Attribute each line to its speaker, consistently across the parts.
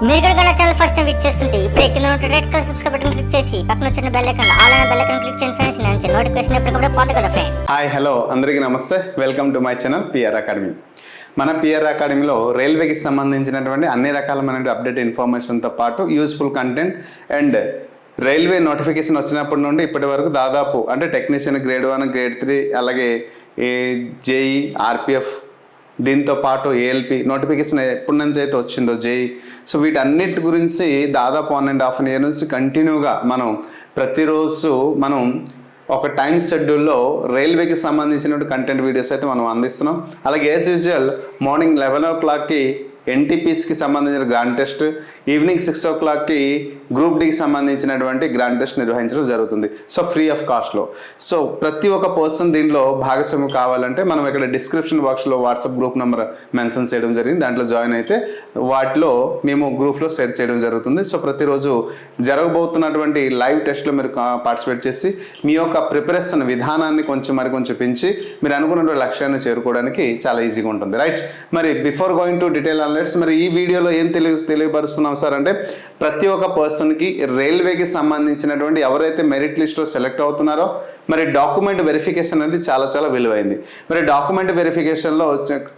Speaker 1: మీరు కనుక channel first time visit చేస్తుంటే ఇప్పుడు కింద ఉన్న red colour subscribe button click చేసి పక్కన వచ్చిన బెల్ ఐకాన్ ఆల్ అనే బెల్ ఐకాన్ క్లిక్ చేయండి ఫ్రెండ్స్. నేను నోటిఫికేషన్ ఎప్పటికప్పుడు పొందగలరు ఫ్రెండ్స్.
Speaker 2: హాయ్ హలో అందరికీ నమస్తే, welcome to my channel PR academy. మన పిఆర్ అకాడమీలో రైల్వేకి సంబంధించినటువంటి అన్ని రకాలమైన అప్డేట్ ఇన్ఫర్మేషన్తో పాటు useful content and railway notification వచ్చినప్పటి నుండి ఇప్పటి వరకు దాదాపు అంటే టెక్నీషియన్ గ్రేడ్ 1 గ్రేడ్ 3 అలాగే జేఈ ఆర్పిఎఫ్ దీంతో పాటు ఏఎల్పి నోటిఫికేషన్ ఎప్పటి నుంచి అయితే వచ్చిందో జేఈ, సో వీటన్నిటి గురించి దాదాపు 1.5 year నుంచి కంటిన్యూగా మనం ప్రతిరోజు మనం ఒక టైం షెడ్యూల్లో రైల్వేకి సంబంధించిన కంటెంట్ వీడియోస్ అయితే మనం అందిస్తున్నాం. అలాగే యాజ్ యూజువల్ మార్నింగ్ 11 o'clockకి ఎన్టీపీస్కి సంబంధించిన గ్రాండ్ టెస్ట్, ఈవినింగ్ 6 o'clockకి గ్రూప్ డికి సంబంధించినటువంటి గ్రాండ్ టెస్ట్ నిర్వహించడం జరుగుతుంది. సో ఫ్రీ ఆఫ్ కాస్ట్లో. సో ప్రతి ఒక్క పర్సన్ దీనిలో భాగస్వామ్యం కావాలంటే మనం ఇక్కడ డిస్క్రిప్షన్ బాక్స్లో వాట్సాప్ గ్రూప్ నెంబర్ మెన్షన్ చేయడం జరిగింది. దాంట్లో జాయిన్ అయితే వాటిలో మేము గ్రూప్లో షేర్ చేయడం జరుగుతుంది. సో ప్రతిరోజు జరగబోతున్నటువంటి లైవ్ టెస్ట్లో మీరు పార్టిసిపేట్ చేసి మీ యొక్క ప్రిపరేషన్ విధానాన్ని కొంచెం పెంచి మీరు అనుకున్నటువంటి లక్ష్యాన్ని చేరుకోవడానికి చాలా ఈజీగా ఉంటుంది. రైట్, మరి బిఫోర్ గోయింగ్ టు డీటెయిల్ అనలైట్స్, మరి ఈ వీడియోలో ఏం తెలియపరుస్తున్నాం సార్ అంటే ప్రతి ఒక్క పర్సన్కి రైల్వేకి సంబంధించినటువంటి ఎవరైతే మెరిట్ లిస్ట్లో సెలెక్ట్ అవుతున్నారో మరి డాక్యుమెంట్ వెరిఫికేషన్ అనేది చాలా విలువైంది. మరి డాక్యుమెంట్ వెరిఫికేషన్లో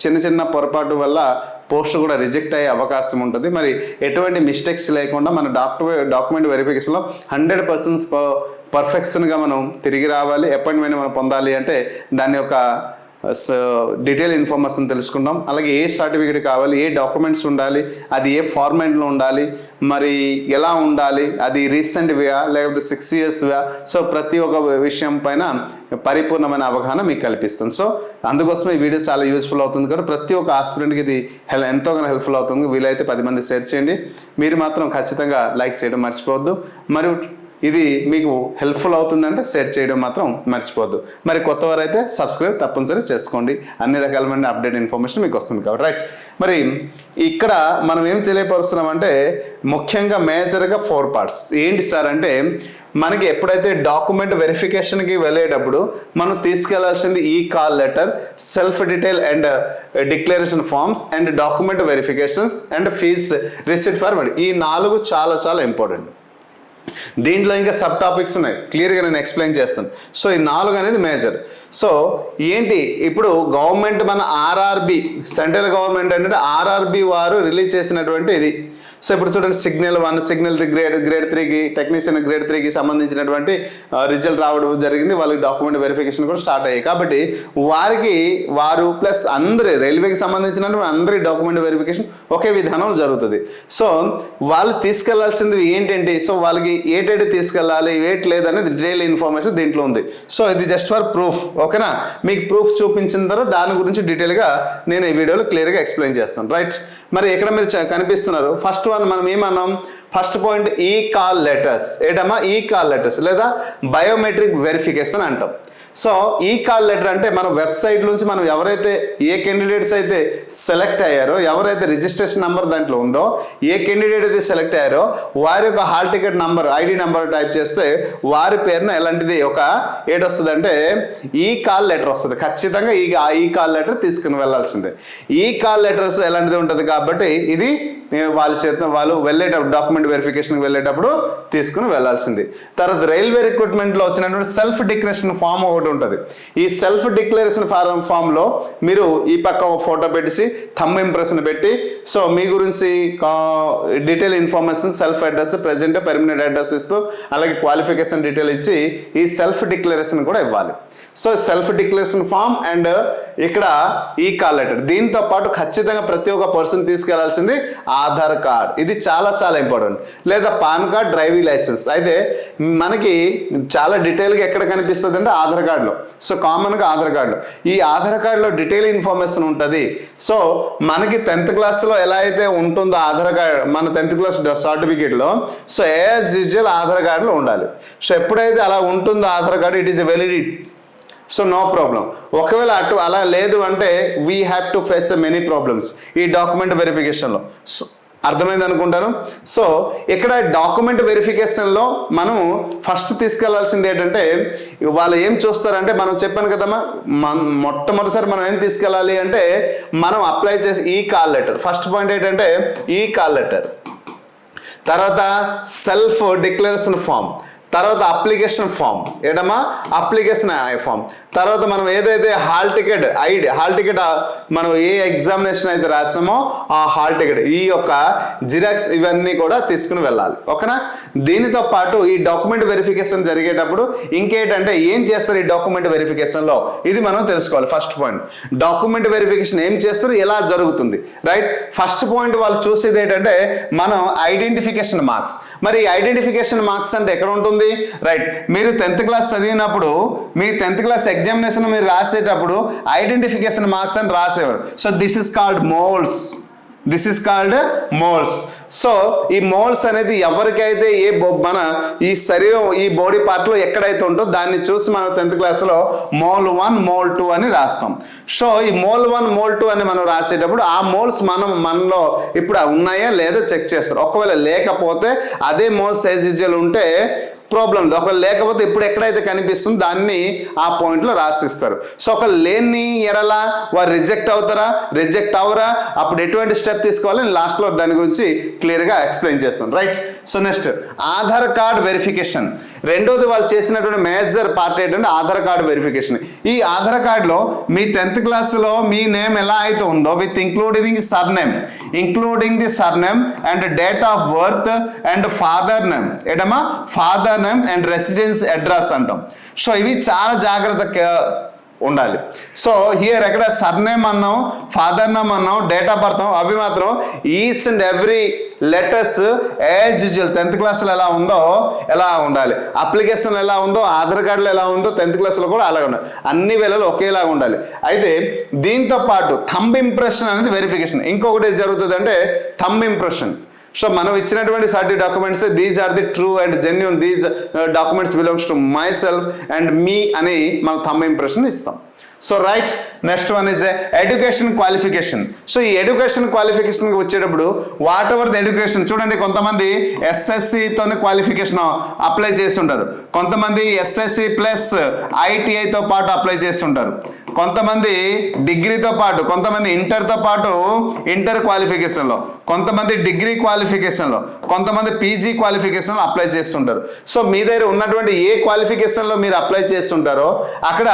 Speaker 2: చిన్న పొరపాటు వల్ల పోస్ట్ కూడా రిజెక్ట్ అయ్యే అవకాశం ఉంటుంది. మరి ఎటువంటి మిస్టేక్స్ లేకుండా మన డాక్యుమెంట్ వెరిఫికేషన్లో 100% పర్ఫెక్షన్గా మనం తిరిగి రావాలి. అపాయింట్మెంట్ మనం పొందాలి అంటే దాని యొక్క డీటెయిల్ ఇన్ఫర్మేషన్ తెలుసుకుంటాం. అలాగే ఏ సర్టిఫికేట్ కావాలి, ఏ డాక్యుమెంట్స్ ఉండాలి, అది ఏ ఫార్మాట్లో ఉండాలి, మరి ఎలా ఉండాలి, అది రీసెంట్వియా లేకపోతే 6 yearsవా, సో ప్రతి ఒక్క విషయం పైన పరిపూర్ణమైన అవగాహన మీకు కల్పిస్తుంది. సో అందుకోసమే ఈ వీడియో చాలా యూస్ఫుల్ అవుతుంది కదా, ప్రతి ఒక్క ఆస్పిరెంట్కి ఇది ఎంతోగానో హెల్ప్ఫుల్ అవుతుంది. వీలైతే 10 మంది షేర్ చేయండి. మీరు మాత్రం ఖచ్చితంగా లైక్ చేయడం మర్చిపోవద్దు. మరియు ఇది మీకు హెల్ప్ఫుల్ అవుతుందంటే షేర్ చేయడం మాత్రం మర్చిపోవద్దు. మరి కొత్త వారైతే సబ్స్క్రైబ్ తప్పనిసరి చేసుకోండి. అన్ని రకాలమైన అప్డేట్ ఇన్ఫర్మేషన్ మీకు వస్తుంది కాబట్టి. రైట్, మరి ఇక్కడ మనం ఏం తెలియపరుస్తున్నామంటే ముఖ్యంగా మేజర్గా 4 parts ఏంటి సార్ అంటే మనకి ఎప్పుడైతే డాక్యుమెంట్ వెరిఫికేషన్కి వెళ్ళేటప్పుడు మనం తీసుకెళ్లాల్సింది ఈ call letter, self detail and declaration forms and document verifications and fees receipt for money. ఈ 4 చాలా ఇంపార్టెంట్. దీంట్లో ఇంకా సబ్ టాపిక్స్ ఉన్నాయి, క్లియర్గా నేను ఎక్స్ప్లెయిన్ చేస్తాను. సో ఈ 4 అనేది మేజర్. సో ఏంటి ఇప్పుడు గవర్నమెంట్ మన ఆర్ఆర్బి సెంట్రల్ గవర్నమెంట్ అంటే ఆర్ఆర్బి వారు రిలీజ్ చేసినటువంటి ఇది. సో ఇప్పుడు చూడండి సిగ్నల్ 1, సిగ్నల్ గ్రేడ్ 3కి టెక్నీషియన్ గ్రేడ్ 3కి సంబంధించినటువంటి రిజల్ట్ రావడం జరిగింది. వాళ్ళకి డాక్యుమెంట్ వెరిఫికేషన్ కూడా స్టార్ట్ అయ్యాయి. కాబట్టి వారు ప్లస్ అందరి రైల్వేకి సంబంధించినటువంటి అందరి డాక్యుమెంట్ వెరిఫికేషన్ ఒకే విధానంలో జరుగుతుంది. సో వాళ్ళు తీసుకెళ్లాల్సింది ఏంటంటే సో వాళ్ళకి ఏటేటి తీసుకెళ్ళాలి, ఏట్ లేదనేది డీటెయిల్ ఇన్ఫర్మేషన్ దీంట్లో ఉంది. సో ఇది జస్ట్ ఫర్ ప్రూఫ్, ఓకేనా? మీకు ప్రూఫ్ చూపించిన తర్వాత దాని గురించి డీటెయిల్గా నేను ఈ వీడియోలో క్లియర్గా ఎక్స్ప్లెయిన్ చేస్తాను. రైట్, మరి ఇక్కడ మీరు కనిపిస్తున్నారు. ఫస్ట్ వన్ మనం ఏమన్నాం, ఫస్ట్ పాయింట్ ఈ కాల్ లెటర్స్. ఏంటమ్మా ఈ కాల్ లెటర్స్ లేదా బయోమెట్రిక్ వెరిఫికేషన్ అంటాం. సో ఈ కాల్ లెటర్ అంటే మన వెబ్సైట్ నుంచి మనం ఎవరైతే ఏ క్యాండిడేట్స్ అయితే సెలెక్ట్ అయ్యారో, ఎవరైతే రిజిస్ట్రేషన్ నెంబర్ దాంట్లో ఉందో, ఏ క్యాండిడేట్ అయితే సెలెక్ట్ అయ్యారో వారి యొక్క hall ticket number ID number type చేస్తే వారి పేరున ఎలాంటిది ఒక ఏటి వస్తుంది అంటే ఈ కాల్ లెటర్ వస్తుంది. ఖచ్చితంగా ఈ కాల్ లెటర్ తీసుకుని వెళ్ళాల్సిందే. ఈ కాల్ లెటర్స్ ఎలాంటిది ఉంటుంది కాబట్టి ఇది వాళ్ళు వెళ్ళేటప్పుడు డాక్యుమెంట్ వెరిఫికేషన్కి వెళ్ళేటప్పుడు తీసుకుని వెళ్ళాల్సింది. తర్వాత రైల్వే రిక్రూట్మెంట్లో వచ్చినటువంటి సెల్ఫ్ డిక్లరేషన్ ఫామ్ ఒకటి ఉంటుంది. ఈ సెల్ఫ్ డిక్లరేషన్ ఫామ్లో మీరు ఈ పక్క ఫోటో పెట్టేసి థంబ్ ఇంప్రెషన్ పెట్టి సో మీ గురించి detail information, self address, present permanent address ఇస్తూ అలాగే క్వాలిఫికేషన్ డీటెయిల్ ఇచ్చి ఈ సెల్ఫ్ డిక్లరేషన్ కూడా ఇవ్వాలి. So self declaration form and ఇక్కడ ఈ కాల్ లెటర్. దీంతో పాటు ఖచ్చితంగా ప్రతి ఒక్క పర్సన్ తీసుకెళ్లాల్సింది ఆధార్ కార్డ్. ఇది చాలా ఇంపార్టెంట్. లేదా పాన్ కార్డ్, డ్రైవింగ్ లైసెన్స్. అయితే మనకి చాలా డీటెయిల్గా ఎక్కడ కనిపిస్తుంది అంటే ఆధార్ కార్డులో. సో కామన్గా ఆధార్ కార్డులో ఈ ఆధార్ కార్డులో డీటెయిల్ ఇన్ఫర్మేషన్ ఉంటుంది. సో మనకి 10th క్లాస్లో ఎలా అయితే ఉంటుందో ఆధార్ కార్డ్, మన 10th క్లాస్ సర్టిఫికేట్లో సో యాజ్ యూజువల్ ఆధార్ కార్డులో ఉండాలి. సో ఎప్పుడైతే అలా ఉంటుందో Aadhaar card it is valid. So no problem. ఒకవేళ అలా లేదు అంటే we have to face many problems ఈ డాక్యుమెంట్ వెరిఫికేషన్లో. అర్థమైంది అనుకుంటాను. సో ఇక్కడ డాక్యుమెంట్ వెరిఫికేషన్లో మనము ఫస్ట్ తీసుకెళ్లాల్సింది ఏంటంటే వాళ్ళు ఏం చూస్తారంటే మనం చెప్పాను కదమ్మా మొట్టమొదటిసారి మనం ఏం తీసుకెళ్ళాలి అంటే మనం అప్లై చేసి ఈ కాల్ లెటర్. ఫస్ట్ పాయింట్ ఏంటంటే ఈ కాల్ లెటర్. తర్వాత సెల్ఫ్ డిక్లరేషన్ ఫామ్, తర్వాత అప్లికేషన్ ఫామ్, ఏడమ్మా అప్లికేషన్ ఫామ్, తర్వాత మనం ఏదైతే హాల్ టికెట్ మనం ఏ ఎగ్జామినేషన్ అయితే రాసామో ఆ హాల్ టికెట్ ఈ యొక్క జిరాక్స్ ఇవన్నీ కూడా తీసుకుని వెళ్ళాలి. ఓకేనా? దీనితో పాటు ఈ డాక్యుమెంట్ వెరిఫికేషన్ జరిగేటప్పుడు ఇంకేంటంటే ఏం చేస్తారు ఈ డాక్యుమెంట్ వెరిఫికేషన్లో, ఇది మనం తెలుసుకోవాలి. ఫస్ట్ పాయింట్, డాక్యుమెంట్ వెరిఫికేషన్ ఏం చేస్తారు, ఎలా జరుగుతుంది, రైట్? ఫస్ట్ పాయింట్ వాళ్ళు చూసేది ఏంటంటే మనం ఐడెంటిఫికేషన్ మార్క్స్. మరి ఐడెంటిఫికేషన్ మార్క్స్ అంటే ఎక్కడ ఉంటుంది, రైట్? మీరు 10th క్లాస్ చదివినప్పుడు మీ 10th క్లాస్ ఎగ్జామినేషన్ మీరు రాసేటప్పుడు ఐడెంటిఫికేషన్ మార్క్స్ అని రాసేవారు. So this is called moles. So ఈ మోల్స్ అనేది ఎవరికైతే మన ఈ శరీరం ఈ బాడీ పార్ట్లో ఎక్కడైతే ఉంటుందో దాన్ని చూసి మనం 10th క్లాస్లో మోల్ 1 మోల్ 2 అని రాస్తాం. సో ఈ మోల్ 1 మోల్ 2 అని మనం రాసేటప్పుడు ఆ మోల్స్ మనలో ఇప్పుడు ఉన్నాయా లేదా చెక్ చేస్తారు. ఒకవేళ లేకపోతే అదే మోల్స్ యాజ్ యూజువల్ ఉంటే ప్రాబ్లం, ఒకవేళ లేకపోతే ఇప్పుడు ఎక్కడైతే కనిపిస్తుందో దాన్ని ఆ పాయింట్లో రాసిస్తారు. సో ఒకవేళ లేని ఎడలా వారు రిజెక్ట్ అవరా అప్పుడు ఎటువంటి స్టెప్ తీసుకోవాలి లాస్ట్లో దాని గురించి క్లియర్గా ఎక్స్ప్లెయిన్ చేస్తాను, right? So next Aadhaar card verification. రెండోది వాళ్ళు చేసినటువంటి మేజర్ పార్ట్ ఏంటంటే ఆధార్ కార్డు వెరిఫికేషన్. ఈ ఆధార్ కార్డులో మీ 10th క్లాస్లో మీ నేమ్ ఎలా అయితే ఉందో with including the surname and date of birth and father name, ఏటమ్మా father name and residence address అంటాం. సో ఇవి చాలా జాగ్రత్తగా ఉండాలి. సో హియర్ ఎక్కడ సర్నేమ్ అన్నాం, ఫాదర్ నేమ్ అన్నాం, డేట్ ఆఫ్ బర్త్ అవి మాత్రం each and every letters as usual 10th క్లాస్లో ఎలా ఉండాలి, అప్లికేషన్ ఎలా ఉందో ఆధార్ కార్డులో ఎలా ఉందో 10th క్లాస్లో కూడా అలాగే ఉండాలి. అన్ని వేళలు ఒకేలాగా ఉండాలి. అయితే దీంతో పాటు థంబ్ ఇంప్రెషన్ అనేది వెరిఫికేషన్. ఇంకొకటి జరుగుతుంది అంటే థంబ్ ఇంప్రెషన్. సో మనం ఇచ్చినటువంటి సర్టి documents these are the true and genuine, these documents belongs to my self and me అని మనం థంబ్ ఇంప్రెషన్ ఇస్తాం. So right, next one is education qualification. So ఈ ఎడ్యుకేషన్ క్వాలిఫికేషన్కి వచ్చేటప్పుడు వాట్ ఎవర్ ది ఎడ్యుకేషన్, చూడండి కొంతమంది ఎస్ఎస్సితోని క్వాలిఫికేషన్ అప్లై చేసి ఉంటారు, కొంతమంది ఎస్ఎస్సి ప్లస్ ఐటీఐతో పాటు అప్లై చేసి ఉంటారు, కొంతమంది డిగ్రీతో పాటు, కొంతమంది ఇంటర్తో పాటు ఇంటర్ క్వాలిఫికేషన్లో, కొంతమంది డిగ్రీ క్వాలిఫికేషన్లో, కొంతమంది పీజీ క్వాలిఫికేషన్లో అప్లై చేస్తుంటారు. సో మీ దగ్గర ఉన్నటువంటి ఏ క్వాలిఫికేషన్లో మీరు అప్లై చేస్తుంటారో అక్కడ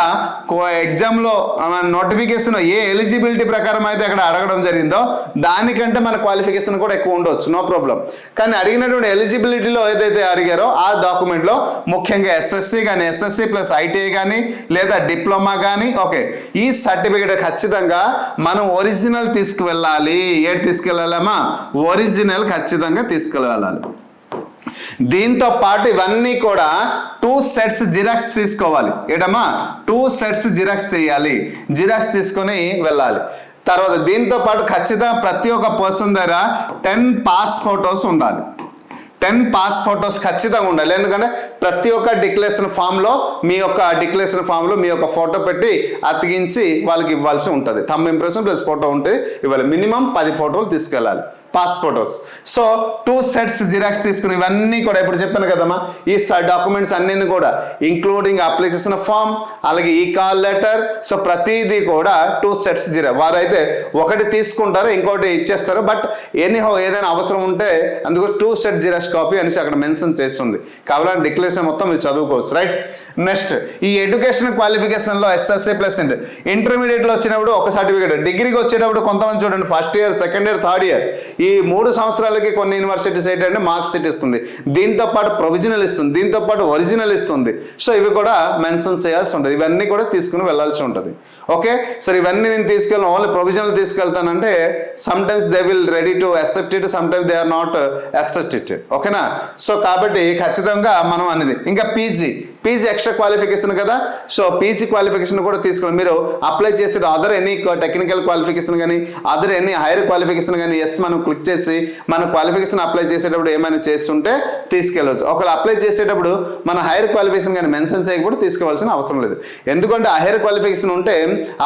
Speaker 2: ఎగ్జామ్లో నోటిఫికేషన్ ఏ ఎలిజిబిలిటీ ప్రకారం అయితే అక్కడ అడగడం జరిగిందో దానికంటే మన క్వాలిఫికేషన్ కూడా ఎక్కువ ఉండవచ్చు, నో ప్రాబ్లం. కానీ అడిగినటువంటి ఎలిజిబిలిటీలో ఏదైతే అడిగారో ఆ డాక్యుమెంట్లో ముఖ్యంగా ఎస్ఎస్సి కానీ, ఎస్ఎస్సి ప్లస్ ఐటీఐ కానీ లేదా డిప్లొమా కానీ, ఓకే, ఈ సర్టిఫికేట్ ఖచ్చితంగా మనం ఒరిజినల్ తీసుకువెళ్ళాలి. ఏడు తీసుకెళ్ళాలమ్మా, ఒరిజినల్ ఖచ్చితంగా తీసుకెళ్ళాలి. దీంతో పాటు ఇవన్నీ కూడా 2 sets జిరాక్స్ తీసుకోవాలి. ఏటమ్మా 2 sets జిరాక్స్ చేయాలి, జిరాక్స్ తీసుకొని వెళ్ళాలి. తర్వాత దీంతో పాటు ఖచ్చితంగా ప్రతి ఒక్క పర్సన్ దగ్గర 10 పాస్ ఫోటోస్ ఉండాలి. 10 పాస్ ఫోటోస్ ఖచ్చితంగా ఉండాలి. ఎందుకంటే ప్రతి ఒక్క డిక్లరేషన్ ఫామ్లో మీ యొక్క ఫోటో పెట్టి అతికించి వాళ్ళకి ఇవ్వాల్సి ఉంటుంది. థంబ్ ఇంప్రెషన్ ప్లస్ ఫోటో ఉంటే ఇవ్వాలి. మినిమం 10 ఫోటోలు తీసుకెళ్ళాలి, pass photos. So 2 sets xerox తీసుకుని ఇవన్నీ కూడా ఇప్పుడు చెప్పాను కదమ్మా, ఈ డాక్యుమెంట్స్ అన్నీ కూడా ఇంక్లూడింగ్ అప్లికేషన్ ఫామ్ అలాగే ఈ కాల్ లెటర్. సో ప్రతిదీ కూడా 2 sets జిరాక్స్. వారైతే ఒకటి తీసుకుంటారు, ఇంకోటి ఇచ్చేస్తారు. బట్ ఎనీహౌ ఏదైనా అవసరం ఉంటే అందుకు 2 set జిరాక్స్ కాపీ అనేసి అక్కడ మెన్షన్ చేస్తుంది. కావాలంటే డిక్లరేషన్ మొత్తం మీరు చదువుకోవచ్చు, రైట్? నెక్స్ట్ ఈ ఎడ్యుకేషన్ క్వాలిఫికేషన్లో ఎస్ఎస్సి ప్లస్ ఇంటర్మీడియట్లో వచ్చినప్పుడు ఒక సర్టిఫికేట్, డిగ్రీకి వచ్చేటప్పుడు కొంతమంది చూడండి first year, second year, third year ఈ 3 సంవత్సరాలకి కొన్ని యూనివర్సిటీస్ ఏంటంటే మార్క్స్ షీట్ ఇస్తుంది, దీంతో పాటు ప్రొవిజనల్ ఇస్తుంది, దీంతో పాటు ఒరిజినల్ ఇస్తుంది. సో ఇవి కూడా మెన్షన్ చేయాల్సి ఉంటుంది. ఇవన్నీ కూడా తీసుకుని వెళ్ళాల్సి ఉంటుంది. ఓకే, సరే ఇవన్నీ నేను తీసుకెళ్ళి ఓన్లీ ప్రొవిజనల్ తీసుకెళ్తానంటే sometimes they will ready to accept it, sometimes they are not accept it. ఓకేనా? సో కాబట్టి ఖచ్చితంగా మనం అనేది ఇంకా పీజీ ఎక్స్ట్రా క్వాలిఫికేషన్ కదా. సో పీజీ క్వాలిఫికేషన్ కూడా తీసుకుని మీరు అప్లై చేసే అదర్ ఎనీ టెక్నికల్ క్వాలిఫికేషన్ కానీ అదర్ ఎనీ హైయర్ క్వాలిఫికేషన్ కానీ ఎస్ మనం క్లిక్ చేసి మన క్వాలిఫికేషన్ అప్లై చేసేటప్పుడు ఏమైనా చేస్తుంటే తీసుకెళ్ళవచ్చు. ఒకవేళ అప్లై చేసేటప్పుడు మన హైయర్ క్వాలిఫికేషన్ కానీ మెన్షన్ చేయకపోతే తీసుకోవాల్సిన అవసరం లేదు. ఎందుకంటే హైయర్ క్వాలిఫికేషన్ ఉంటే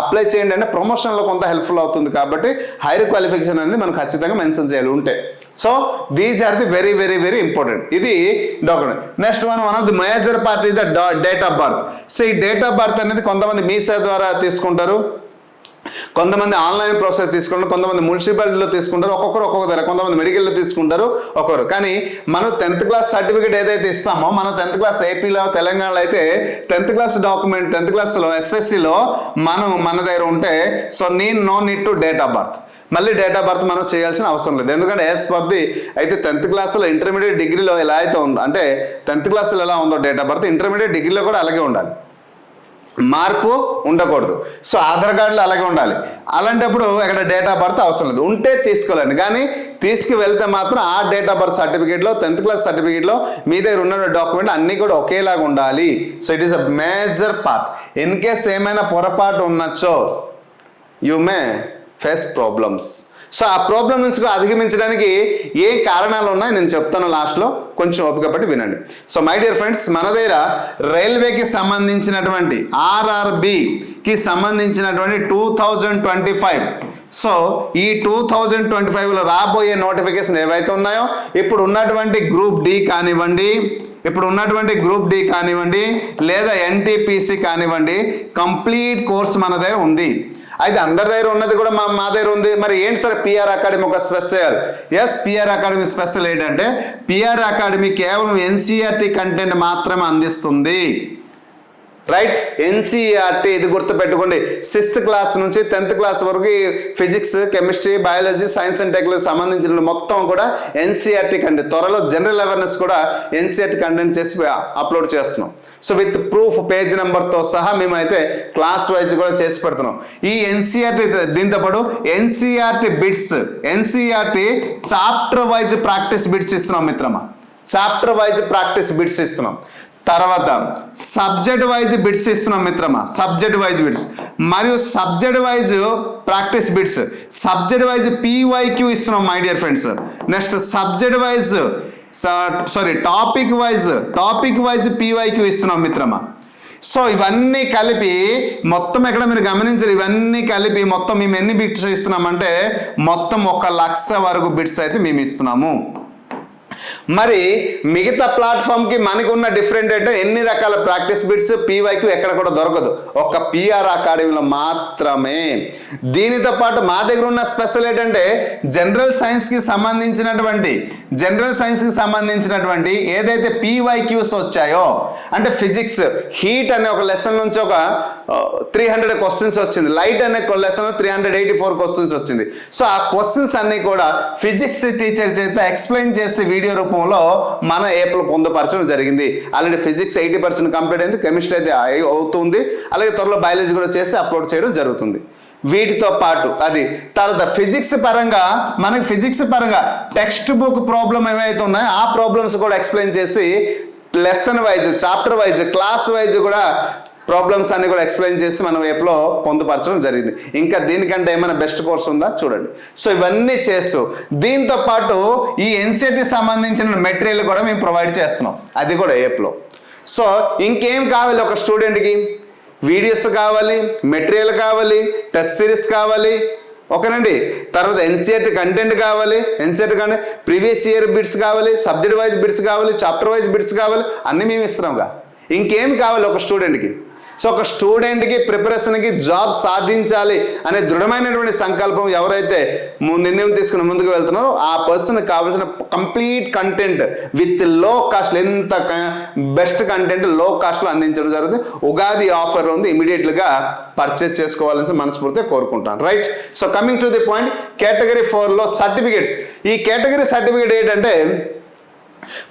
Speaker 2: అప్లై చేయండి అంటే ప్రమోషన్లో కొంత హెల్ప్ఫుల్ అవుతుంది. కాబట్టి హైయర్ క్వాలిఫికేషన్ అనేది మనం ఖచ్చితంగా మెన్షన్ చేయాలి ఉంటే. So these are the very very very important. ఇది document. Next one of the major part is the date of birth. So ఈ డేట్ ఆఫ్ బర్త్ అనేది కొంతమంది మీసా ద్వారా తీసుకుంటారు, కొంతమంది ఆన్లైన్ ప్రాసెస్ తీసుకుంటారు, కొంతమంది మున్సిపాలిటీలో తీసుకుంటారు, ఒక్కొక్కరు ఒక్కొక్క దగ్గర, కొంతమంది మెడికల్లో తీసుకుంటారు ఒక్కొక్కరు. కానీ మనం 10th క్లాస్ సర్టిఫికేట్ ఏదైతే ఇస్తామో, మనం 10th క్లాస్ ఏపీలో తెలంగాణలో అయితే 10th క్లాస్ డాక్యుమెంట్ 10th క్లాస్లో ఎస్ఎస్సిలో మన దగ్గర ఉంటే so no need to date of birth, మళ్ళీ డేట్ ఆఫ్ బర్త్ మనం చేయాల్సిన అవసరం లేదు. ఎందుకంటే యాజ్ పర్ ది అయితే 10th క్లాస్లో ఇంటర్మీడియట్ డిగ్రీలో ఎలా అయితే ఉందో, అంటే 10th క్లాస్లో ఎలా ఉందో డేట్ ఆఫ్ బర్త్ ఇంటర్మీడియట్ డిగ్రీలో కూడా అలాగే ఉండాలి, మార్పు ఉండకూడదు. సో ఆధార్ కార్డులో అలాగే ఉండాలి. అలాంటప్పుడు ఇక్కడ డేట్ ఆఫ్ బర్త్ అవసరం లేదు, ఉంటే తీసుకోలేండి. కానీ తీసుకువెళ్తే మాత్రం ఆ డేట్ ఆఫ్ బర్త్ సర్టిఫికేట్లో 10th క్లాస్ సర్టిఫికేట్లో మీ దగ్గర ఉన్న డాక్యుమెంట్ అన్నీ కూడా ఒకేలాగా ఉండాలి. So it is a major part. In case ఏమైనా పొరపాటు ఉన్నచో you may face problems. So ఆ ప్రాబ్లం నుంచి అధిగమించడానికి ఏ కారణాలు ఉన్నాయో నేను చెప్తాను లాస్ట్లో, కొంచెం ఓపిక పట్టి వినండి. సో మై డియర్ ఫ్రెండ్స్, మన దగ్గర రైల్వేకి సంబంధించినటువంటి RRBకి సంబంధించినటువంటి 2025, సో ఈ 2025లో రాబోయే నోటిఫికేషన్ ఏవైతే ఉన్నాయో, ఇప్పుడు ఉన్నటువంటి గ్రూప్ డి కానివ్వండి, లేదా NTPC కానివ్వండి, కంప్లీట్ కోర్స్ మన దగ్గర ఉంది. అయితే అందరి దగ్గర ఉన్నది కూడా మా దగ్గర ఉంది. మరి ఏంటి సార్ పిఆర్ అకాడమీ ఒక special? Yes, PR academy special ఏంటంటే పిఆర్ అకాడమీ కేవలం NCERT కంటెంట్ మాత్రమే అందిస్తుంది. రైట్, NCERT ఇది గుర్తుపెట్టుకోండి. 6th క్లాస్ నుంచి 10th క్లాస్ వరకు physics, chemistry, biology, science and technology సంబంధించిన మొత్తం కూడా NCERT కంటెంట్. త్వరలో జనరల్ అవేర్నెస్ కూడా NCERT కంటెంట్ చేసి అప్లోడ్ చేస్తున్నాం. సో విత్ ప్రూఫ్ పేజ్ నెంబర్తో సహా మేమైతే క్లాస్ వైజ్ కూడా చేసి పెడుతున్నాం. ఈ NCERT దీంతో పాటు NCERT bits, NCERT chapter wise practice bits ఇస్తున్నాం మిత్రమా. చాప్టర్ వైజ్ ప్రాక్టీస్ బిట్స్ ఇస్తున్నాం. తర్వాత సబ్జెక్ట్ వైజ్ బిట్స్ ఇస్తున్నాం మిత్రమా, సబ్జెక్ట్ వైజ్ బిట్స్ మరియు subject wise practice bits, subject wise PYQ ఇస్తున్నాం my dear friends. Next subject wise topic wise PYQ ఇస్తున్నాం మిత్రమా. సో ఇవన్నీ కలిపి మొత్తం ఎక్కడ మీరు గమనించారు, ఇవన్నీ కలిపి మొత్తం మేము ఎన్ని బిట్స్ ఇస్తున్నామంటే మొత్తం 1,00,000 వరకు బిట్స్ అయితే మేము ఇస్తున్నాము. మరి మిగతా ప్లాట్ఫామ్కి మనకు ఉన్న డిఫరెంట్ అంటే ఎన్ని రకాల ప్రాక్టీస్ బిట్స్ PYQ ఎక్కడ కూడా దొరకదు, ఒక్క పిఆర్ అకాడమీలో మాత్రమే. దీనితో పాటు మా దగ్గర ఉన్న స్పెషల్ ఏంటంటే జనరల్ సైన్స్కి సంబంధించినటువంటి ఏదైతే PYQs వచ్చాయో, అంటే ఫిజిక్స్ హీట్ అనే ఒక లెసన్ నుంచి ఒక 300 క్వశ్చన్స్ వచ్చింది, లైట్ అనే లెసన్ 384 క్వశ్చన్స్ వచ్చింది. సో ఆ క్వశ్చన్స్ అన్ని కూడా ఫిజిక్స్ టీచర్ చేత ఎక్స్ప్లెయిన్ చేసి వీడియో రూపంలో మన ఏప్లో పొందుపరచడం జరిగింది. ఆల్రెడీ ఫిజిక్స్ 80% కంప్లీట్ అయింది, కెమిస్ట్రీ అయితే అవుతుంది, అలాగే త్వరలో బయాలజీ కూడా చేసి అప్లోడ్ చేయడం జరుగుతుంది. వీటితో పాటు అది తర్వాత ఫిజిక్స్ పరంగా టెక్స్ట్ బుక్ ప్రాబ్లం ఏవైతే ఉన్నాయో ఆ ప్రాబ్లమ్స్ కూడా ఎక్స్ప్లెయిన్ చేసి lesson wise, chapter wise, class wise కూడా ప్రాబ్లమ్స్ అన్ని కూడా ఎక్స్ప్లెయిన్ చేసి మనం ఏప్లో పొందుపరచడం జరిగింది. ఇంకా దీనికంటే ఏమైనా బెస్ట్ కోర్స్ ఉందా చూడండి. సో ఇవన్నీ చేస్తూ దీంతో పాటు ఈ NCERT సంబంధించిన మెటీరియల్ కూడా మేము ప్రొవైడ్ చేస్తున్నాం, అది కూడా ఏప్లో. సో ఇంకేం కావాలి ఒక స్టూడెంట్కి? వీడియోస్ కావాలి, మెటీరియల్ కావాలి, టెస్ట్ సిరీస్ కావాలి, ఓకేనండి. తర్వాత NCERT కంటెంట్ కావాలి, NCERT content previous year bits కావాలి, సబ్జెక్ట్ వైజ్ బిట్స్ కావాలి, చాప్టర్ వైజ్ బిట్స్ కావాలి, అన్నీ మేము ఇస్తున్నాంగా. ఇంకేం కావాలి ఒక స్టూడెంట్కి? సో ఒక స్టూడెంట్కి ప్రిపరేషన్కి జాబ్ సాధించాలి అనే దృఢమైనటువంటి సంకల్పం ఎవరైతే నిర్ణయం తీసుకుని ముందుకు వెళ్తున్నారో ఆ పర్సన్కి కావాల్సిన కంప్లీట్ కంటెంట్ విత్ లో కాస్ట్, ఎంత బెస్ట్ కంటెంట్ లో కాస్ట్లో అందించడం జరుగుతుంది. ఉగాది ఆఫర్ ఉంది, ఇమీడియట్గా పర్చేస్ చేసుకోవాలని మనస్ఫూర్తిగా కోరుకుంటాను. Right, so coming to the point, category 4లో సర్టిఫికేట్స్. ఈ కేటగిరీ సర్టిఫికేట్ ఏంటంటే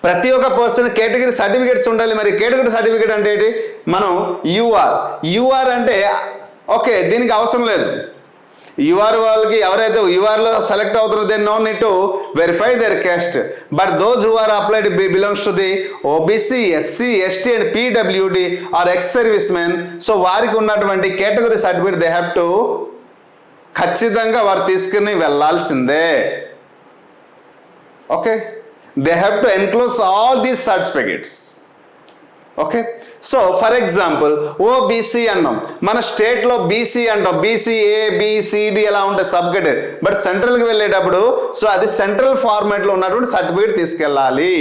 Speaker 2: ప్రతి ఒక్క పర్సన్ కేటగిరీ సర్టిఫికేట్స్ ఉండాలి. మరి కేటగిరీ సర్టిఫికేట్ అంటే ఏంటి? మనం యూఆర్ అంటే ఓకే, దీనికి అవసరం లేదు. యూఆర్ వాళ్ళకి ఎవరైతే యూఆర్లో సెలెక్ట్ అవుతారో they no need to verify their caste, but those who are applied belongs to the OBC, SC, ST and PWD are ex service men. So వారికి ఉన్నటువంటి category certificate they have to ఖచ్చితంగా వారు తీసుకుని వెళ్ళాల్సిందే. Okay, they have to enclose all these certificates. Okay, so for example OBC అన్నాం, మన స్టేట్లో BC అంటాం, BCA BCD ఎలా ఉంటాయి సబ్ కేటగిరీ, బట్ సెంట్రల్కి వెళ్ళేటప్పుడు సో అది సెంట్రల్ ఫార్మాట్లో ఉన్నటువంటి సర్టిఫికేట్ తీసుకెళ్ళాలి.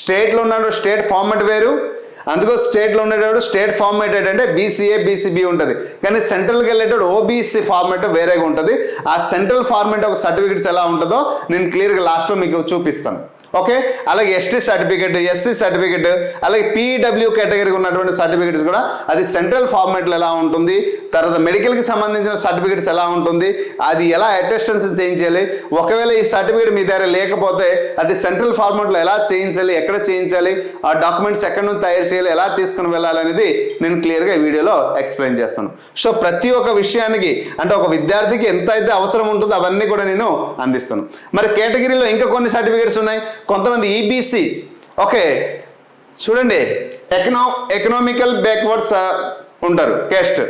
Speaker 2: స్టేట్లో ఉన్నటువంటి స్టేట్ ఫార్మాట్ వేరు, అందుకో స్టేట్లో ఉండేటప్పుడు స్టేట్ ఫార్మేట్ ఏంటంటే బీసీఏ బీసీబీ ఉంటుంది, కానీ సెంట్రల్కి వెళ్ళేటప్పుడు ఓబీసీ ఫార్మేట్ వేరేగా ఉంటుంది. ఆ సెంట్రల్ ఫార్మేట్ ఒక సర్టిఫికెట్స్ ఎలా ఉంటుందో నేను క్లియర్గా లాస్ట్లో మీకు చూపిస్తాను. ఓకే, అలాగే ఎస్టీ సర్టిఫికెట్, ఎస్సీ సర్టిఫికెట్, అలాగే పీడబ్ల్యూ కేటగిరీ ఉన్నటువంటి సర్టిఫికెట్స్ కూడా అది సెంట్రల్ ఫార్మాట్లో ఎలా ఉంటుంది. తర్వాత మెడికల్కి సంబంధించిన సర్టిఫికెట్స్ ఎలా ఉంటుంది, అది ఎలా అటెస్టెన్స్ చేయించాలి, ఒకవేళ ఈ సర్టిఫికేట్ మీ దగ్గర లేకపోతే అది సెంట్రల్ ఫార్మాట్లో ఎలా చేయించాలి, ఎక్కడ చేయించాలి, ఆ డాక్యుమెంట్స్ ఎక్కడి నుంచి తయారు చేయాలి, ఎలా తీసుకుని వెళ్ళాలనేది నేను క్లియర్గా ఈ వీడియోలో ఎక్స్ప్లెయిన్ చేస్తాను. సో ప్రతి ఒక్క విషయానికి అంటే ఒక విద్యార్థికి ఎంత అయితే అవసరం ఉంటుందో అవన్నీ కూడా నేను అందిస్తాను. మరి కేటగిరీలో ఇంకా కొన్ని సర్టిఫికేట్స్ ఉన్నాయి. కొంతమంది ఈబీసీ, ఓకే చూడండి, ఎకనామికల్ బ్యాక్వర్డ్స్ ఉంటారు కేస్ట్,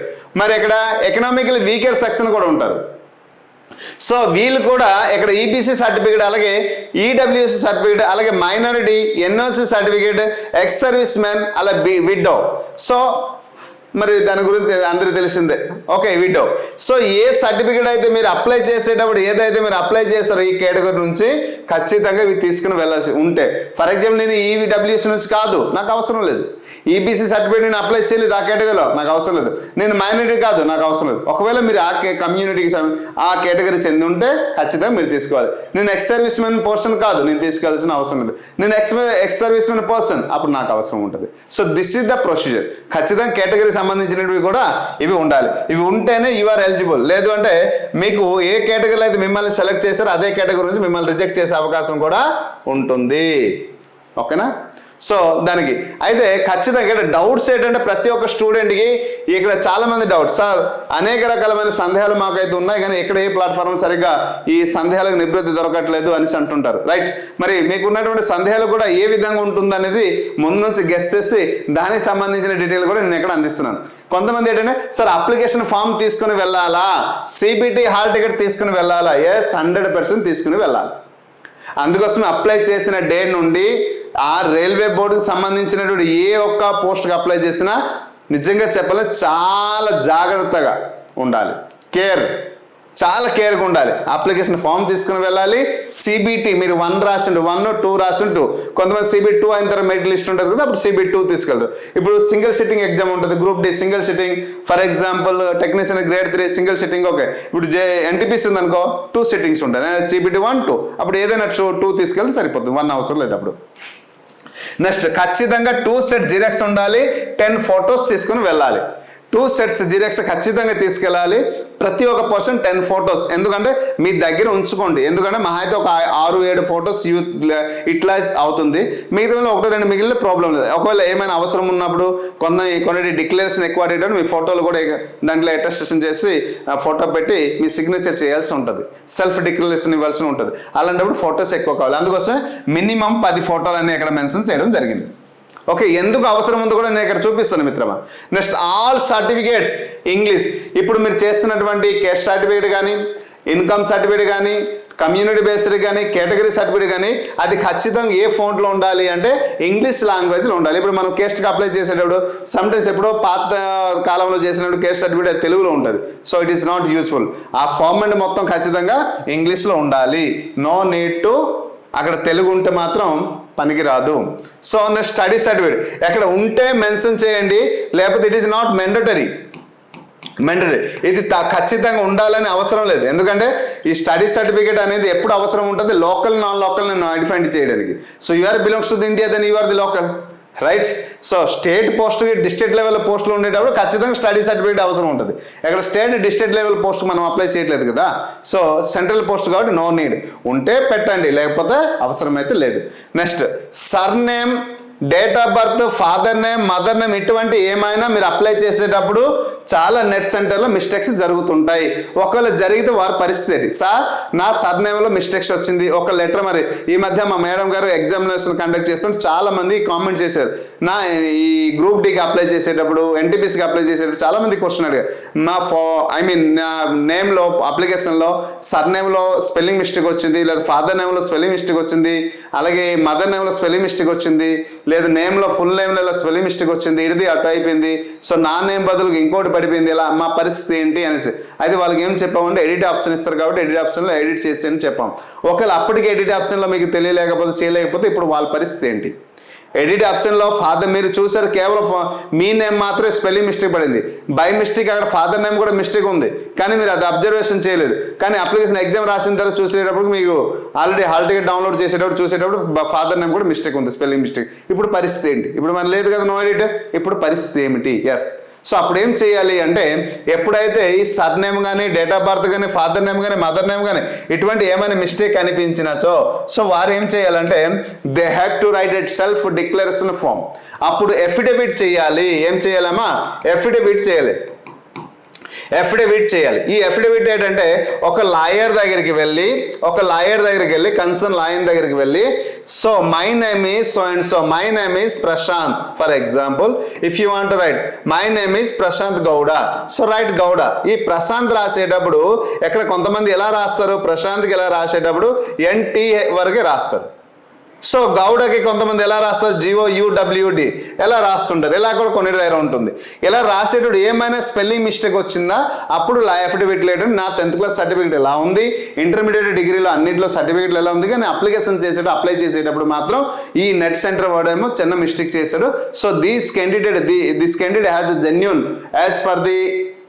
Speaker 2: మరి ఇక్కడ ఎకనామికల్ వీకర్ సెక్షన్ కూడా ఉంటారు. సో వీళ్ళు కూడా ఇక్కడ ఈబీసీ సర్టిఫికేట్, అలాగే ఈడబ్ల్యూఎస్ సర్టిఫికేట్, అలాగే minority, NOC certificate, ex service man, అలా విడో. సో మరి దాని గురించి అందరికీ తెలిసిందే. Okay, widow. సో ఏ సర్టిఫికేట్ అయితే మీరు అప్లై చేసేటప్పుడు ఏదైతే మీరు అప్లై చేస్తారో ఈ కేటగిరీ నుంచి ఖచ్చితంగా ఇవి తీసుకుని వెళ్ళాల్సి ఉంటే, ఫర్ ఎగ్జాంపుల్ నేను ఈడబ్ల్యూఎస్ నుంచి కాదు, నాకు అవసరం లేదు. ఈబీసీ సర్టిఫికేట్ నేను అప్లై చేయలేదు ఆ కేటగిరీలో, నాకు అవసరం లేదు. నేను మైనారిటీ కాదు, నాకు అవసరం లేదు. ఒకవేళ మీరు ఆ కమ్యూనిటీకి ఆ కేటగిరీ చెంది ఉంటే ఖచ్చితంగా మీరు తీసుకోవాలి. నేను ఎక్స్ సర్వీస్ మెన్ పర్సన్ కాదు, నేను తీసుకోవాల్సిన అవసరం లేదు. నేను ఎక్స్ సర్వీస్ మెన్ పర్సన్, అప్పుడు నాకు అవసరం ఉంటుంది. So this is the procedure. ఖచ్చితంగా కేటగిరీ సంబంధించినవి కూడా ఇవి ఉండాలి. ఇవి ఉంటేనే యు ఆర్ ఎలిజిబుల్. లేదు అంటే మీకు ఏ కేటగిరీలో అయితే మిమ్మల్ని సెలెక్ట్ చేశారో అదే కేటగిరీ నుంచి మిమ్మల్ని రిజెక్ట్ చేసే అవకాశం కూడా ఉంటుంది. ఓకేనా? సో దానికి అయితే ఖచ్చితంగా ఇక్కడ డౌట్స్ ఏంటంటే ప్రతి ఒక్క స్టూడెంట్కి ఇక్కడ చాలామంది డౌట్స్, సార్ అనేక రకాలమైన సందేహాలు మాకైతే ఉన్నాయి, కానీ ఇక్కడ ఏ ప్లాట్ఫామ్ సరిగ్గా ఈ సందేహాలకు నివృత్తి దొరకట్లేదు అని అంటుంటారు. రైట్, మరి మీకు ఉన్నటువంటి సందేహాలు కూడా ఏ విధంగా ఉంటుందనేది ముందు నుంచి గెస్ చేసి దానికి సంబంధించిన డీటెయిల్ కూడా నేను ఇక్కడ అందిస్తున్నాను. కొంతమంది ఏంటంటే సార్ అప్లికేషన్ ఫామ్ తీసుకుని వెళ్ళాలా, సిబిటి హాల్ టికెట్ తీసుకుని వెళ్ళాలా? ఎస్, 100% తీసుకుని వెళ్ళాలి. అందుకోసం అప్లై చేసిన డే నుండి ఆ రైల్వే బోర్డుకి సంబంధించినటువంటి ఏ ఒక్క పోస్ట్కి అప్లై చేసినా నిజంగా చెప్పాలంటే చాలా జాగ్రత్తగా ఉండాలి. చాలా కేర్గా ఉండాలి. అప్లికేషన్ ఫామ్ తీసుకుని వెళ్ళాలి. సిబిటి మీరు 1 రాసిండు, 1, 2 రాసిండు. కొంతమంది సిబిటి 2 అయిన తర్వాత మెరిట్ లిస్ట్ ఉంటుంది కదా, అప్పుడు సిబిటి 2 తీసుకెళ్తారు. ఇప్పుడు సింగిల్ సిట్టింగ్ ఎగ్జామ్ ఉంటుంది, group D single sitting. For example technician grade 3 single sitting. Okay, ఇప్పుడు ఎన్టీపీసీ ఉందనుకో 2 సిట్టింగ్స్ ఉంటుంది, సిబిటి 1, 2. అప్పుడు ఏదైనా 2 తీసుకెళ్తే సరిపోతుంది, 1 అవసరం లేదు అప్పుడు. నెక్స్ట్ ఖచ్చితంగా 2 సెట్ జిరాక్స్ ఉండాలి. 10 ఫొటోస్ తీసుకుని వెళ్ళాలి. 2 సెట్స్ జిరాక్స్ ఖచ్చితంగా తీసుకెళ్ళాలి. ప్రతి ఒక్క పర్సన్ 10 ఫొటోస్, ఎందుకంటే మీ దగ్గర ఉంచుకోండి. ఎందుకంటే మహా అయితే ఒక 6-7 ఫొటోస్ యూటిలైజ్ అవుతుంది. మిగతా 1-2 మిగిలిన ప్రాబ్లం లేదు. ఒకవేళ ఏమైనా అవసరం ఉన్నప్పుడు కొన్ని డిక్లరేషన్ ఎక్కువ అడిగేటప్పుడు మీ ఫోటోలు కూడా దాంట్లో అటెస్టేషన్ చేసి ఫోటో పెట్టి మీ సిగ్నేచర్ చేయాల్సి ఉంటుంది, సెల్ఫ్ డిక్లరేషన్ ఇవ్వాల్సి ఉంటుంది. అలాంటప్పుడు ఫొటోస్ ఎక్కువ కావాలి. అందుకోసమే మినిమం 10 ఫోటోలు అన్ని ఇక్కడ మెన్షన్ చేయడం జరిగింది. ఓకే, ఎందుకు అవసరం ఉందో కూడా నేను ఇక్కడ చూపిస్తాను మిత్రమా. Next all certificates English. ఇప్పుడు మీరు చేస్తున్నటువంటి కేస్ట్ సర్టిఫికేట్ కానీ, ఇన్కమ్ సర్టిఫికేట్ కానీ, కమ్యూనిటీ బేస్డ్ కానీ, కేటగిరీ సర్టిఫికేట్ కానీ అది ఖచ్చితంగా ఏ ఫోన్లో ఉండాలి అంటే ఇంగ్లీష్ లాంగ్వేజ్లో ఉండాలి. ఇప్పుడు మనం కేస్ట్కి అప్లై చేసేటప్పుడు సమ్టైమ్స్ ఎప్పుడో పాత కాలంలో చేసినప్పుడు కేస్ట్ సర్టిఫికేట్ తెలుగులో ఉంటుంది. So it is not useful. ఆ ఫార్మాట్ మొత్తం ఖచ్చితంగా ఇంగ్లీష్లో ఉండాలి. నో నీడ్ టు అక్కడ తెలుగు ఉంటే మాత్రం పనికిరాదు. సో నెక్స్ట్ స్టడీ సర్టిఫికేట్ ఎక్కడ ఉంటే మెన్షన్ చేయండి, లేకపోతే ఇట్ ఈస్ నాట్ మెండటరీ. ఇది ఖచ్చితంగా ఉండాలని అవసరం లేదు. ఎందుకంటే ఈ స్టడీ సర్టిఫికేట్ అనేది ఎప్పుడు అవసరం ఉంటుంది, లోకల్ నాన్ లోకల్ ఐడెంటిఫై చేయడానికి. So UR belongs to the India, then UR the local. Right, so state పోస్ట్కి డిస్ట్రిక్ట్ లెవెల్ పోస్టులు ఉండేటప్పుడు ఖచ్చితంగా స్టడీ సర్టిఫికేట్ అవసరం ఉంటుంది. ఇక్కడ స్టేట్ డిస్ట్రిక్ట్ లెవెల్ పోస్ట్ మనం అప్లై చేయట్లేదు కదా, సో సెంట్రల్ పోస్ట్ కాబట్టి నో నీడ్. ఉంటే పెట్టండి, లేకపోతే అవసరమైతే లేదు. Next surname, date of birth, father name, mother name, ఇటువంటి ఏమైనా మీరు అప్లై చేసేటప్పుడు చాలా నెట్ సెంటర్లో మిస్టేక్స్ జరుగుతుంటాయి. ఒకవేళ జరిగితే వారి పరిస్థితి సార్ నా సర్నేమ్లో మిస్టేక్స్ వచ్చింది ఒక లెటర్. మరి ఈ మధ్య మా మేడం గారు ఎగ్జామినేషన్ కండక్ట్ చేస్తుంటే చాలా మంది కామెంట్ చేశారు, నా ఈ గ్రూప్ డికి అప్లై చేసేటప్పుడు, ఎన్టీపీసీకి అప్లై చేసేటప్పుడు చాలామంది క్వశ్చన్ అడిగారు. నా నా నేమ్లో అప్లికేషన్లో సర్నేమ్లో స్పెల్లింగ్ మిస్టేక్ వచ్చింది, లేదా ఫాదర్ నేమ్లో స్పెల్లింగ్ మిస్టేక్ వచ్చింది, అలాగే మదర్ నేమ్లో స్పెల్లింగ్ మిస్టేక్ వచ్చింది, లేదు నేమ్లో ఫుల్ నేమ్లో స్పెల్లింగ్ మిస్టేక్ వచ్చింది, ఇది అటు అయిపోయింది, సో నా నేమ్ బదులు ఇంకోటి పడిపోయింది, ఇలా మా పరిస్థితి ఏంటి అనేసి. అయితే వాళ్ళకి ఏం చెప్పామంటే ఎడిట్ ఆప్షన్ ఇస్తారు కాబట్టి ఎడిట్ ఆప్షన్లో ఎడిట్ చేసి అని చెప్పాం. ఒకవేళ అప్పటికి ఎడిట్ ఆప్షన్లో మీకు తెలియలేకపోతే చేయలేకపోతే ఇప్పుడు వాళ్ళ పరిస్థితి ఏంటి? ఎడిట్ ఆప్షన్లో ఫాదర్ మీరు చూసారు, కేవలం మీ నేమ్ మాత్రమే స్పెల్లింగ్ మిస్టేక్ పడింది. బై మిస్టేక్ అక్కడ ఫాదర్ నేమ్ కూడా మిస్టేక్ ఉంది, కానీ మీరు అది అబ్జర్వేషన్ చేయలేదు. కానీ అప్లికేషన్ ఎగ్జామ్ రాసిన తర్వాత చూసేటప్పుడు మీకు ఆల్రెడీ హాల్ టికెట్ డౌన్లోడ్ చూసేటప్పుడు ఫాదర్ నేమ్ కూడా మిస్టేక్ ఉంది, స్పెల్లింగ్ మిస్టేక్. ఇప్పుడు పరిస్థితి ఏంటి? ఇప్పుడు మన లేదు కదా నో ఎడిట్. ఇప్పుడు పరిస్థితి ఏమిటి? ఎస్. సో అప్పుడు ఏం చేయాలి అంటే, ఎప్పుడైతే ఈ సర్ నేమ్ కానీ, డేట్ ఆఫ్ బర్త్ కానీ, ఫాదర్ నేమ్ కానీ, మదర్ నేమ్ కానీ ఇటువంటి ఏమైనా మిస్టేక్ అనిపించినచో, సో వారు ఏం చేయాలంటే they have to write it self declaration form. అప్పుడు ఎఫిడవిట్ చేయాలి. ఏం చేయాలమ్మా? ఎఫిడవిట్ చేయాలి. ఈ ఎఫిడవిట్ ఏంటంటే ఒక లాయర్ దగ్గరికి వెళ్ళి కన్సర్న్ లాయర్ దగ్గరికి వెళ్ళి, so my name is so and so, my name is Prashant. For example if you want to write my name is Prashant Gowda, so write Gowda. ఈ ప్రశాంత్ రాసేటప్పుడు ఎక్కడ కొంతమంది ఎలా రాస్తారు, ప్రశాంత్కి ఎలా రాసేటప్పుడు NT వరకే రాస్తారు. సో గౌడకి కొంతమంది ఎలా రాస్తారు, GOUWD ఎలా రాస్తుంటారు. ఇలా కూడా కొన్ని దగ్గర ఉంటుంది. ఇలా రాసేటప్పుడు ఏమైనా స్పెల్లింగ్ మిస్టేక్ వచ్చిందా, అప్పుడు ఎఫిడవిట్ లేట్ నా 10th క్లాస్ సర్టిఫికేట్ ఎలా ఉంది, ఇంటర్మీడియట్ డిగ్రీలో అన్నింటిలో సర్టిఫికేట్లు ఎలా ఉంది, కానీ అప్లికేషన్ అప్లై చేసేటప్పుడు మాత్రం ఈ నెట్ సెంటర్ వాడు ఏమో చిన్న మిస్టేక్ చేశాడు. So this candidate has a genuine as per the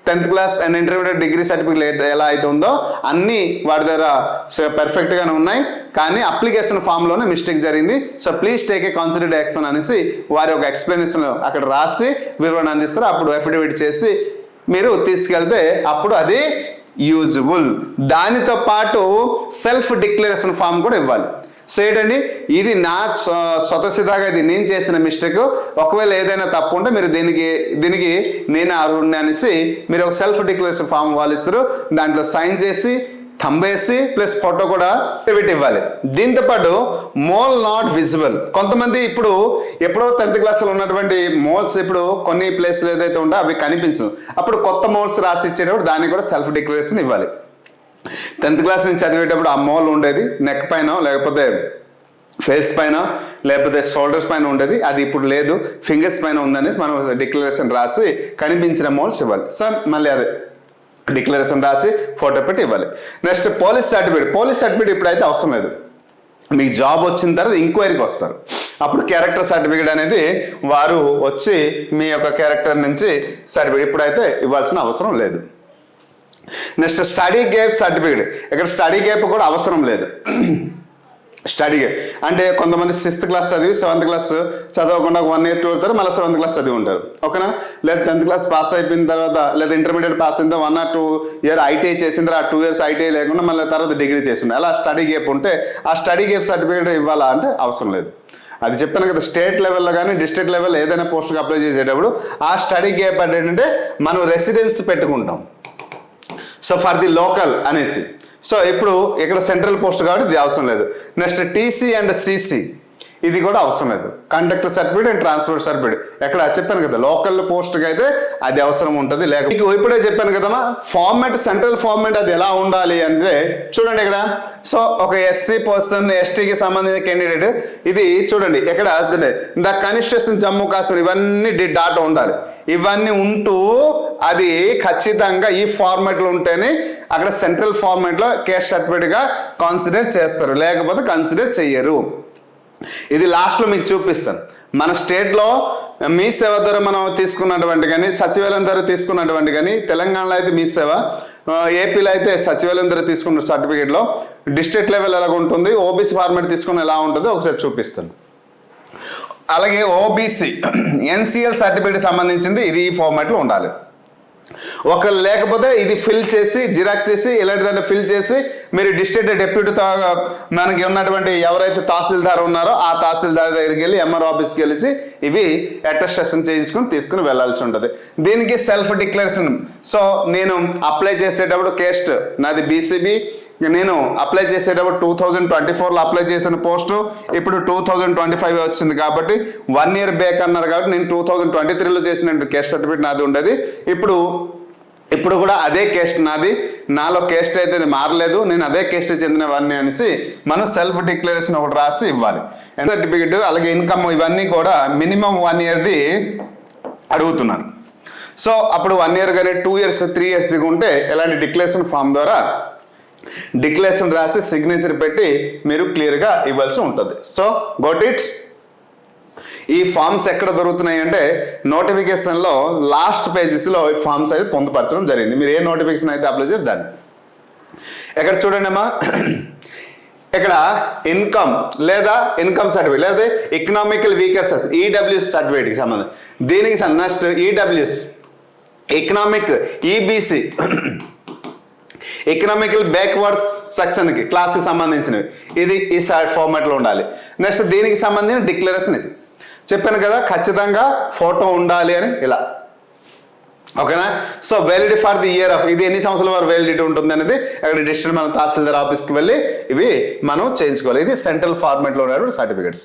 Speaker 2: 10th class and intermediate degree certificate ఎలా అయితే ఉందో అన్నీ వాడి దగ్గర పర్ఫెక్ట్గానే ఉన్నాయి, కానీ అప్లికేషన్ ఫామ్లోనే మిస్టేక్ జరిగింది. So please take a considered action అనేసి వారి ఒక ఎక్స్ప్లెనేషన్ అక్కడ రాసి వివరణ అందిస్తారు. అప్పుడు అఫిడవిట్ చేసి మీరు తీసుకెళ్తే అప్పుడు అది యూజబుల్. దానితో పాటు సెల్ఫ్ డిక్లరేషన్ ఫామ్ కూడా ఇవ్వాలి. సో ఏంటండి, ఇది నా స్వతసిద్ధంగా ఇది నేను చేసిన మిస్టేక్. ఒకవేళ ఏదైనా తప్పు ఉంటే మీరు దీనికి నేను అర్హుడిని అనేసి మీరు ఒక సెల్ఫ్ డిక్లరేషన్ ఫామ్ వాళ్ళు ఇస్తారు. దాంట్లో సైన్ చేసి థంబేసి ప్లస్ ఫోటో కూడా ఇవ్వాలి. దీంతో పాటు మోల్ నాట్ విజిబుల్. కొంతమంది ఇప్పుడు ఎప్పుడో 10th క్లాస్లో ఉన్నటువంటి మోల్స్ ఇప్పుడు కొన్ని ప్లేస్లు ఏదైతే ఉందో అవి కనిపించవు. అప్పుడు కొత్త మోల్స్ రాసి ఇచ్చేటప్పుడు దానికి కూడా సెల్ఫ్ డిక్లరేషన్ ఇవ్వాలి. 10th క్లాస్ నుంచి చదివేటప్పుడు ఆ మోల్ ఉండేది నెక్ పైన, లేకపోతే ఫేస్ పైన, లేకపోతే షోల్డర్స్ పైన ఉండేది. అది ఇప్పుడు లేదు, ఫింగర్స్ పైన ఉందని మనం డిక్లరేషన్ రాసి కనిపించిన మోల్స్ ఇవ్వాలి. సో మళ్ళీ అదే డిక్లరేషన్ రాసి ఫోటో పెట్టి ఇవ్వాలి. నెక్స్ట్ పోలీస్ సర్టిఫికేట్ ఇప్పుడైతే అవసరం లేదు. మీకు జాబ్ వచ్చిన తర్వాత ఎంక్వైరీకి వస్తారు, అప్పుడు క్యారెక్టర్ సర్టిఫికేట్ అనేది వారు వచ్చి మీ యొక్క క్యారెక్టర్ నుంచి సర్టిఫికేట్ ఇప్పుడైతే ఇవ్వాల్సిన అవసరం లేదు. Next study gap certificate. ఇక్కడ స్టడీ గ్యాప్ కూడా అవసరం లేదు. స్టడీ గ్యాప్ అంటే కొంతమంది 6th క్లాస్ చదివి 7th క్లాస్ చదవకుండా 1 year 2 years మళ్ళీ 7th క్లాస్ చదివి ఉంటారు, ఓకేనా. లేదా 10th క్లాస్ పాస్ అయిపోయిన తర్వాత, లేదా ఇంటర్మీడియట్ పాస్ అయిన 1 or 2 years ITI చేసిన తర్వాత 2 years ITI లేకుండా మళ్ళీ తర్వాత డిగ్రీ చేసిండు. అలా స్టడీ గ్యాప్ ఉంటే ఆ స్టడీ గ్యాప్ సర్టిఫికేట్ ఇవ్వాలా అంటే అవసరం లేదు. అది చెప్పాను కదా, స్టేట్ లెవెల్లో కానీ డిస్ట్రిక్ట్ లెవెల్ ఏదైనా పోస్ట్కి అప్లై చేసేటప్పుడు ఆ స్టడీ గ్యాప్ అంటే ఏంటంటే మనం రెసిడెన్స్ పెట్టుకుంటాం. సో ఫర్ ది లోకల్ అనేసి. సో ఇప్పుడు ఇక్కడ సెంట్రల్ పోస్ట్ కాబట్టి ఇది అవసరం లేదు. నెక్స్ట్ TC అండ్ CC ఇది కూడా అవసరం లేదు. Conductor certificate and transfer certificate ఎక్కడ చెప్పాను కదా, లోకల్ పోస్ట్కి అయితే అది అవసరం ఉంటుంది. మీకు ఇప్పుడే చెప్పాను కదమ్మా ఫార్మాట్, సెంట్రల్ ఫార్మాట్ అది ఎలా ఉండాలి అంటే చూడండి ఇక్కడ. సో ఒక SC పర్సన్, STకి సంబంధించిన క్యాండిడేట్ ఇది చూడండి ఇక్కడ ద కాన్స్టిట్యూషన్ జమ్మూ కాశ్మీర్ ఇవన్నీ డాటా ఉండాలి. ఇవన్నీ ఉంటూ అది ఖచ్చితంగా ఈ ఫార్మాట్లో ఉంటేనే అక్కడ సెంట్రల్ ఫార్మాట్లో క్యాస్ట్ సర్టిఫికేట్గా కన్సిడర్ చేస్తారు, లేకపోతే కన్సిడర్ చెయ్యరు. ఇది లాస్ట్లో మీకు చూపిస్తాను. మన స్టేట్లో మీ సేవ ద్వారా మనం తీసుకున్నటువంటి కానీ, సచివాలయం ద్వారా తీసుకున్నటువంటి కానీ, తెలంగాణలో అయితే మీ సేవ, ఏపీలో అయితే సచివాలయం ద్వారా తీసుకున్న సర్టిఫికేట్లో డిస్ట్రిక్ట్ లెవెల్ ఎలా ఉంటుంది, OBC ఫార్మాట్ తీసుకుని ఎలా ఉంటుందో ఒకసారి చూపిస్తాను. అలాగే OBC NCL సర్టిఫికేట్ సంబంధించింది ఇది ఈ ఫార్మాట్లో ఉండాలి. ఒకళ్ళు లేకపోతే ఇది ఫిల్ చేసి జిరాక్స్ చేసి ఇలాంటిదాన్ని ఫిల్ చేసి మీరు డిస్ట్రిక్ట్ డెప్యూటీ మనకి ఉన్నటువంటి ఎవరైతే తహసీల్దార్ ఉన్నారో ఆ తహసీల్దార్ దగ్గరికి వెళ్ళి MR ఆఫీస్కి వెళ్ళి ఇవి అటెస్టేషన్ చేయించుకొని తీసుకుని వెళ్ళాల్సి ఉంటుంది. దీనికి సెల్ఫ్ డిక్లరేషన్. సో నేను అప్లై చేసేటప్పుడు కేస్ట్ నాది BCB, నేను అప్లై చేసేటప్పుడు 2024లో అప్లై చేసిన పోస్టు ఇప్పుడు 2025 వచ్చింది కాబట్టి 1 year బ్యాక్ అన్నారు కాబట్టి నేను 2023లో చేసిన కేస్ట్ సర్టిఫికేట్ నాది ఉండేది. ఇప్పుడు కూడా అదే కేస్ట్ నాది, నాలో కేస్ట్ అయితే మారలేదు, నేను అదే కేస్ట్ చెందినవన్నీ అనేసి మనం సెల్ఫ్ డిక్లరేషన్ ఒకటి రాసి ఇవ్వాలి. సర్టిఫికేట్ అలాగే ఇన్కమ్ ఇవన్నీ కూడా మినిమం 1 yearది అడుగుతున్నాను. సో అప్పుడు 1 year కానీ 2 years 3 years ఉంటే ఎలాంటి డిక్లరేషన్ ఫామ్ ద్వారా డిక్లరేషన్ రాసి సిగ్నేచర్ పెట్టి మీరు క్లియర్గా ఇవ్వాల్సి ఉంటుంది. So got it. ఈ ఫామ్స్ ఎక్కడ దొరుకుతున్నాయి అంటే నోటిఫికేషన్లో లాస్ట్ పేజెస్లో ఈ ఫామ్స్ అయితే పొందుపరచడం జరిగింది. మీరు ఏ నోటిఫికేషన్ అయితే అప్లై చేసి దాన్ని ఎక్కడ చూడండి అమ్మా, ఇక్కడ ఇన్కమ్ లేదా ఇన్కమ్ సర్టిఫికేట్ లేదా ఎకనామికల్ వీకర్ ఈడబ్ల్యూఎస్ సర్టిఫికేట్కి సంబంధించి దీనికి next EWS economic EBC economical backwards సెక్షన్కి క్లాస్కి సంబంధించినవి ఇది ఈ ఫార్మాట్లో ఉండాలి. నెక్స్ట్ దీనికి సంబంధించిన డిక్లరేషన్ ఇది చెప్పాను కదా, ఖచ్చితంగా ఫోటో ఉండాలి అని ఇలా. ఓకేనా? So validity for the year of ఇది ఎన్ని సంవత్సరాల వరకు వ్యాలిడిటీ ఉంటుంది అనేది అక్కడ డిస్ట్రిక్ట్ మనం తహసీల్దార్ ఆఫీస్కి వెళ్ళి ఇవి మనం చేయించుకోవాలి. ఇది సెంట్రల్ ఫార్మాట్లో ఉన్నటువంటి సర్టిఫికేట్స్.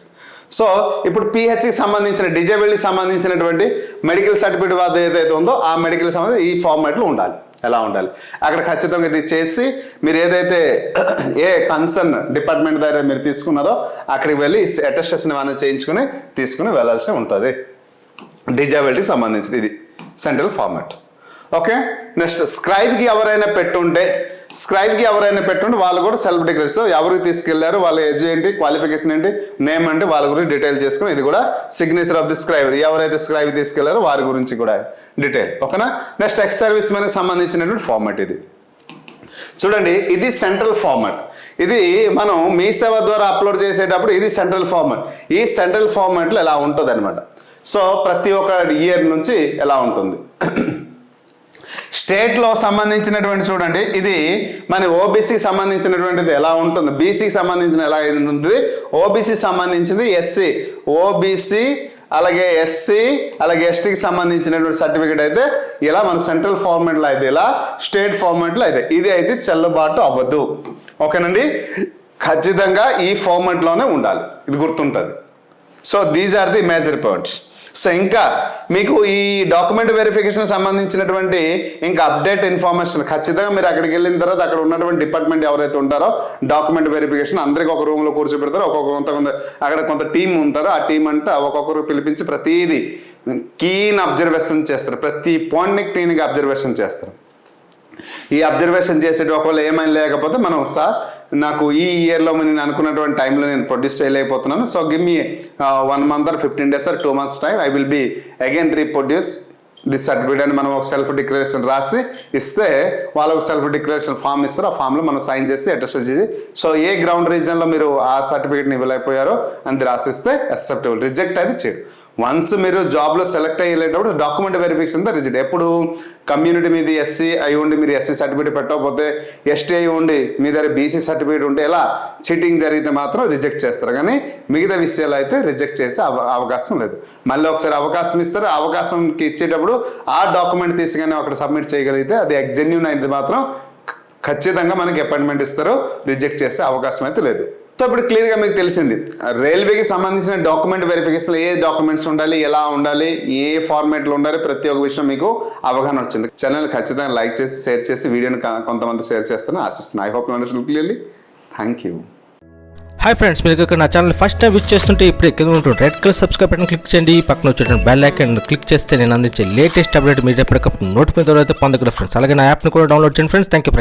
Speaker 2: సో ఇప్పుడు పిహెచ్కి సంబంధించిన డిజేబిలిటీకి సంబంధించినటువంటి మెడికల్ సర్టిఫికేట్ ఏదైతే ఉందో ఆ మెడికల్ సంబంధించి ఈ ఫార్మాట్లో ఉండాలి. ఎలా ఉండాలి అక్కడ ఖచ్చితంగా ఇది చేసి మీరు ఏదైతే ఏ కన్సర్న్ డిపార్ట్మెంట్ దగ్గర మీరు తీసుకున్నారో అక్కడికి వెళ్ళి అటెస్టేషన్ అనేది చేయించుకుని తీసుకుని వెళ్ళాల్సి ఉంటుంది. డిజేబిలిటీకి సంబంధించిన ఇది సెంట్రల్ ఫార్మాట్. ఓకే, నెక్స్ట్ స్క్రైబ్కి ఎవరైనా పెట్టుంటే వాళ్ళు కూడా సెల్ఫ్ డిక్లరేషన్ ఎవరికి తీసుకెళ్లారు, వాళ్ళ ఏజ్ ఏంటి, క్వాలిఫికేషన్ ఏంటి, నేమ్ అంటే వాళ్ళ గురించి డీటెయిల్ చేసుకుని ఇది కూడా సిగ్నేచర్ ఆఫ్ ది స్క్రైబర్ ఎవరైతే స్క్రైబ్ తీసుకెళ్లారో వారి గురించి కూడా డీటెయిల్. ఓకేనా? నెక్స్ట్ ఎక్స్ సర్వీస్ మ్యాన్కి సంబంధించినటువంటి ఫార్మాట్ ఇది చూడండి. ఇది సెంట్రల్ ఫార్మాట్. ఇది మనం మీ సేవ ద్వారా అప్లోడ్ చేసేటప్పుడు ఇది సెంట్రల్ ఫార్మాట్. ఈ సెంట్రల్ ఫార్మాట్లో ఎలా ఉంటుంది అనమాట. సో ప్రతి ఒక్క ఇయర్ నుంచి ఎలా ఉంటుంది. స్టేట్లో సంబంధించినటువంటి చూడండి, ఇది మన ఓబీసీకి సంబంధించినటువంటిది ఎలా ఉంటుంది, బీసీకి సంబంధించిన ఎలా ఉంటుంది, ఓబీసీకి సంబంధించింది ఎస్సీ, ఓబీసీ అలాగే ఎస్సీ అలాగే ఎస్టీకి సంబంధించినటువంటి సర్టిఫికేట్ అయితే ఇలా మన సెంట్రల్ ఫార్మాట్లో అయితే ఇలా, స్టేట్ ఫార్మాట్లో అయితే ఇది అయితే చెల్లుబాటు అవ్వదు. ఓకేనండి, ఖచ్చితంగా ఈ ఫార్మాట్లోనే ఉండాలి, ఇది గుర్తుంటుంది. So these are the major points. So ఇంకా మీకు ఈ డాక్యుమెంట్ వెరిఫికేషన్ సంబంధించినటువంటి ఇంకా అప్డేట్ ఇన్ఫర్మేషన్ ఖచ్చితంగా మీరు అక్కడికి వెళ్ళిన తర్వాత అక్కడ ఉన్నటువంటి డిపార్ట్మెంట్ ఎవరైతే ఉంటారో డాక్యుమెంట్ వెరిఫికేషన్ అందరికీ ఒక రూమ్లో కూర్చోబెడతారు. కొంత అక్కడ కొంత టీం ఉంటారో ఆ టీం అంతా ఒక్కొక్కరు పిలిపించి ప్రతిదీ కీన్ అబ్జర్వేషన్ చేస్తారు. ప్రతి పాయింట్ని క్లీన్గా అబ్జర్వేషన్ చేస్తారు. ఈ అబ్జర్వేషన్ చేసేటి ఒకవేళ ఏమైనా లేకపోతే మనం సార్ నాకు ఈ ఇయర్లో నేను అనుకున్నటువంటి టైంలో నేను ప్రొడ్యూస్ చేయలేకపోతున్నాను, so give me 1 month or 15 days or 2 months time, I will be again reproduce this certificate అని మనం ఒక సెల్ఫ్ డిక్లరేషన్ రాసి ఇస్తే వాళ్ళకు సెల్ఫ్ డిక్లరేషన్ ఫామ్ ఇస్తారు. ఆ ఫామ్లో మనం సైన్ చేసి అటెస్ట్ చేసి సో ఏ గ్రౌండ్ రీజన్లో మీరు ఆ సర్టిఫికేట్ని ఇవ్వలేకపోయారో అని రాసిస్తే అక్సెప్టబుల్, రిజెక్ట్ అది చేయరు. వన్స్ మీరు జాబ్లో సెలెక్ట్ అయ్యేటప్పుడు డాక్యుమెంట్ వెరిఫికేషన్ దా రిజెక్ట్. ఎప్పుడు కమ్యూనిటీ మీది ఎస్సీ అయి ఉండి మీరు ఎస్సీ సర్టిఫికేట్ పెట్టకపోతే, ఎస్టీ అయి ఉండి మీ దగ్గర బీసీ సర్టిఫికేట్ ఉంటే ఎలా చీటింగ్ జరిగితే మాత్రం రిజెక్ట్ చేస్తారు. కానీ మిగతా విషయాలు అయితే రిజెక్ట్ చేసే అవకాశం లేదు. మళ్ళీ ఒకసారి అవకాశం ఇస్తారు. అవకాశంకి ఇచ్చేటప్పుడు ఆ డాక్యుమెంట్ తీసుకొని అక్కడ సబ్మిట్ చేయగలిగితే అది జెన్యూన్ అయితే మాత్రం ఖచ్చితంగా మనకి అపాయింట్మెంట్ ఇస్తారు. రిజెక్ట్ చేసే అవకాశం అయితే లేదు. సో ఇప్పుడు క్లియర్గా మీకు తెలిసింది రైల్వేకి సంబంధించిన డాక్యుమెంట్ వెరిఫికేషన్లో ఏ డాక్యుమెంట్స్ ఉండాలి, ఎలా ఉండాలి, ఏ ఫార్మేట్లో ఉండాలి, ప్రతి ఒక్క విషయం మీకు అవగాహన వచ్చింది. ఛానల్ ఖచ్చితంగా లైక్ చేసి షేర్ చేసి వీడియోని కొంతమంది షేర్ చేస్తారని ఆశిస్తున్నాను. I hope you understand clearly. Thank you.
Speaker 3: Hi friends, మీరు ఇక్కడ నా ఛానల్ ఫస్ట్ టైం విజిట్ చేస్తుంటే ఇప్పుడు కింద ఉంటుంది red colour subscribe button click చేయండి. పక్కన వచ్చేటువంటి బెల్ ఐకాన్ క్లిక్ చేస్తే నేను అందించే లేటెస్ట్ అప్డేట్ మీరు ఎప్పటికప్పుడు నోటిఫికేషన్ ద్వారా అయితే పొందగలరు ఫ్రెండ్స్. అలాగే నా యాప్ని కూడా డౌన్లోడ్ చేయండి ఫ్రెండ్స్. Thank you.